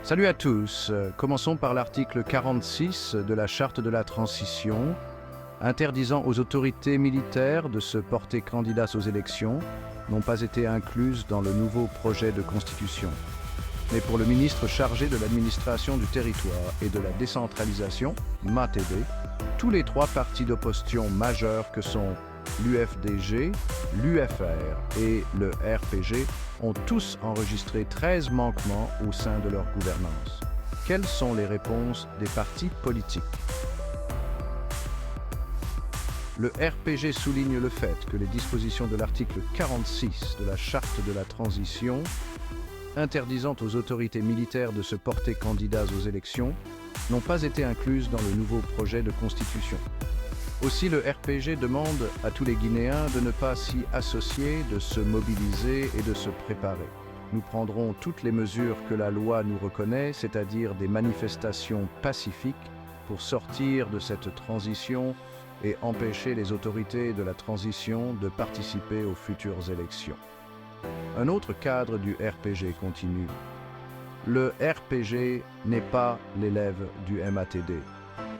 Salut à tous. Commençons par l'article 46 de la Charte de la Transition, interdisant aux autorités militaires de se porter candidats aux élections, n'ont pas été incluses dans le nouveau projet de constitution. Mais pour le ministre chargé de l'administration du territoire et de la décentralisation, MATD, tous les trois partis d'opposition majeurs que sont l'UFDG, l'UFR et le RPG ont tous enregistré 13 manquements au sein de leur gouvernance. Quelles sont les réponses des partis politiques? Le RPG souligne le fait que les dispositions de l'article 46 de la Charte de la Transition, interdisant aux autorités militaires de se porter candidats aux élections, n'ont pas été incluses dans le nouveau projet de constitution. Aussi, le RPG demande à tous les Guinéens de ne pas s'y associer, de se mobiliser et de se préparer. Nous prendrons toutes les mesures que la loi nous reconnaît, c'est-à-dire des manifestations pacifiques, pour sortir de cette transition et empêcher les autorités de la transition de participer aux futures élections. Un autre cadre du RPG continue. Le RPG n'est pas l'élève du MATD.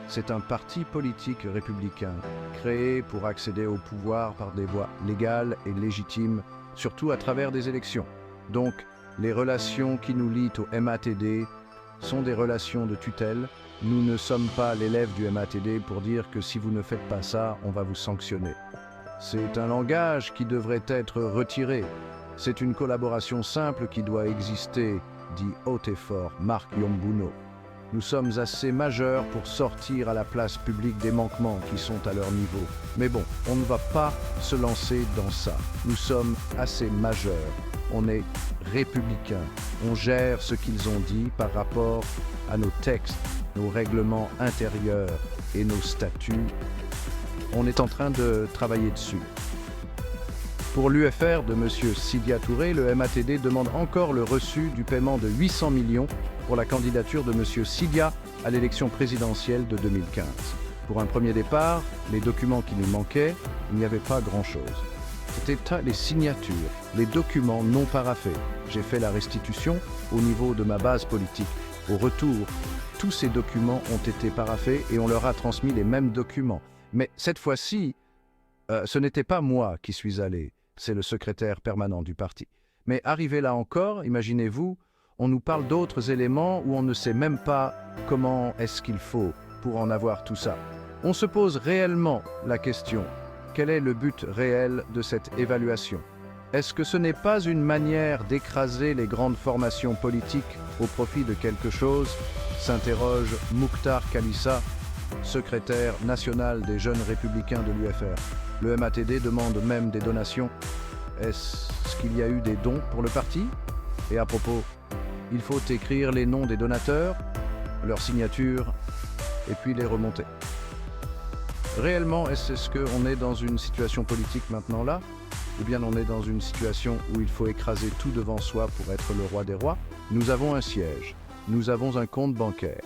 C'est un parti politique républicain, créé pour accéder au pouvoir par des voies légales et légitimes, surtout à travers des élections. Donc, les relations qui nous lient au MATD sont des relations de tutelle. Nous ne sommes pas l'élève du MATD pour dire que si vous ne faites pas ça, on va vous sanctionner. C'est un langage qui devrait être retiré. C'est une collaboration simple qui doit exister, dit haut et fort Marc Yombuno. Nous sommes assez majeurs pour sortir à la place publique des manquements qui sont à leur niveau. Mais bon, on ne va pas se lancer dans ça. Nous sommes assez majeurs. On est républicains. On gère ce qu'ils ont dit par rapport à nos textes, nos règlements intérieurs et nos statuts. On est en train de travailler dessus. Pour l'UFR de M. Sidya Touré, le MATD demande encore le reçu du paiement de 800 millions pour la candidature de M. Sidya à l'élection présidentielle de 2015. Pour un premier départ, les documents qui nous manquaient, il n'y avait pas grand-chose. C'était les signatures, les documents non paraphés. J'ai fait la restitution au niveau de ma base politique. Au retour, tous ces documents ont été paraphés et on leur a transmis les mêmes documents. Mais cette fois-ci, ce n'était pas moi qui suis allé, c'est le secrétaire permanent du parti. Mais arrivé là encore, imaginez-vous, on nous parle d'autres éléments où on ne sait même pas comment est-ce qu'il faut pour en avoir tout ça. On se pose réellement la question, quel est le but réel de cette évaluation? Est-ce que ce n'est pas une manière d'écraser les grandes formations politiques au profit de quelque chose? S'interroge Mouktar Kalissa, secrétaire national des jeunes républicains de l'UFR. Le MATD demande même des donations. Est-ce qu'il y a eu des dons pour le parti? Et à propos, il faut écrire les noms des donateurs, leurs signatures, et puis les remonter. Réellement, est-ce qu'on est dans une situation politique maintenant là? Ou bien on est dans une situation où il faut écraser tout devant soi pour être le roi des rois? Nous avons un siège, nous avons un compte bancaire.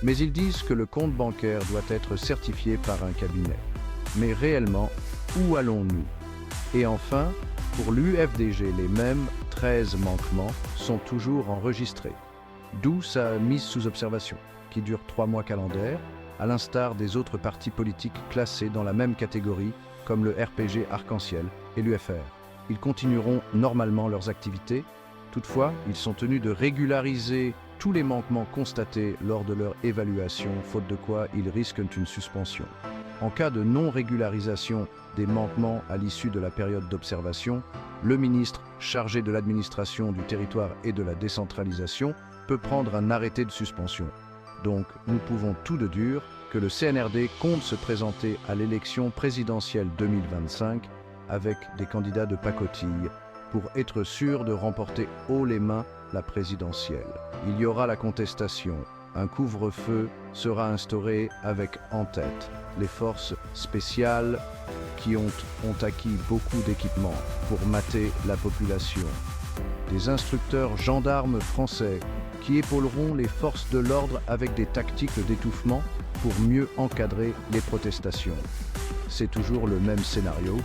Mais ils disent que le compte bancaire doit être certifié par un cabinet. Mais réellement, où allons-nous? Et enfin, pour l'UFDG, les mêmes 13 manquements sont toujours enregistrés. D'où sa mise sous observation, qui dure 3 mois calendaires, à l'instar des autres partis politiques classés dans la même catégorie, comme le RPG Arc-en-Ciel et l'UFR. Ils continueront normalement leurs activités. Toutefois, ils sont tenus de régulariser tous les manquements constatés lors de leur évaluation, faute de quoi ils risquent une suspension. En cas de non-régularisation des manquements à l'issue de la période d'observation, le ministre chargé de l'administration du territoire et de la décentralisation peut prendre un arrêté de suspension. Donc, nous pouvons tout de dur que le CNRD compte se présenter à l'élection présidentielle 2025 avec des candidats de pacotille pour être sûr de remporter haut les mains la présidentielle. Il y aura la contestation. Un couvre-feu sera instauré avec en tête les forces spéciales qui ont acquis beaucoup d'équipements pour mater la population. Des instructeurs gendarmes français qui épauleront les forces de l'ordre avec des tactiques d'étouffement pour mieux encadrer les protestations. C'est toujours le même scénario.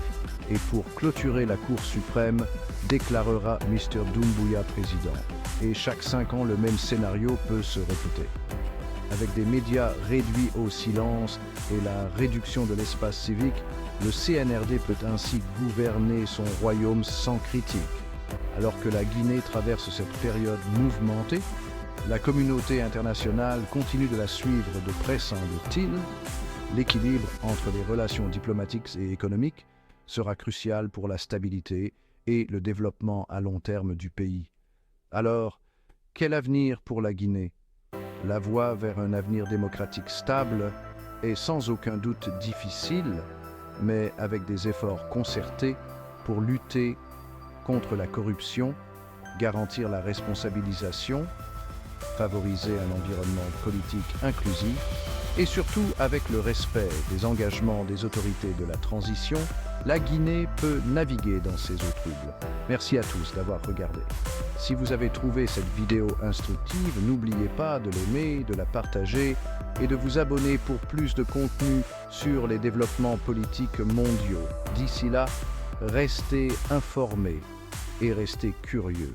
Et pour clôturer la Cour suprême, déclarera Mr Doumbouya président. et chaque 5 ans, le même scénario peut se répéter. Avec des médias réduits au silence et la réduction de l'espace civique, le CNRD peut ainsi gouverner son royaume sans critique. Alors que la Guinée traverse cette période mouvementée, la communauté internationale continue de la suivre de près, semble-t-il. L'équilibre entre les relations diplomatiques et économiques sera crucial pour la stabilité et le développement à long terme du pays. Alors, quel avenir pour la Guinée? La voie vers un avenir démocratique stable est sans aucun doute difficile, mais avec des efforts concertés pour lutter contre la corruption, garantir la responsabilisation, favoriser un environnement politique inclusif et surtout avec le respect des engagements des autorités de la transition, la Guinée peut naviguer dans ces eaux troubles. Merci à tous d'avoir regardé. Si vous avez trouvé cette vidéo instructive, n'oubliez pas de l'aimer, de la partager et de vous abonner pour plus de contenu sur les développements politiques mondiaux. D'ici là, restez informés et restez curieux.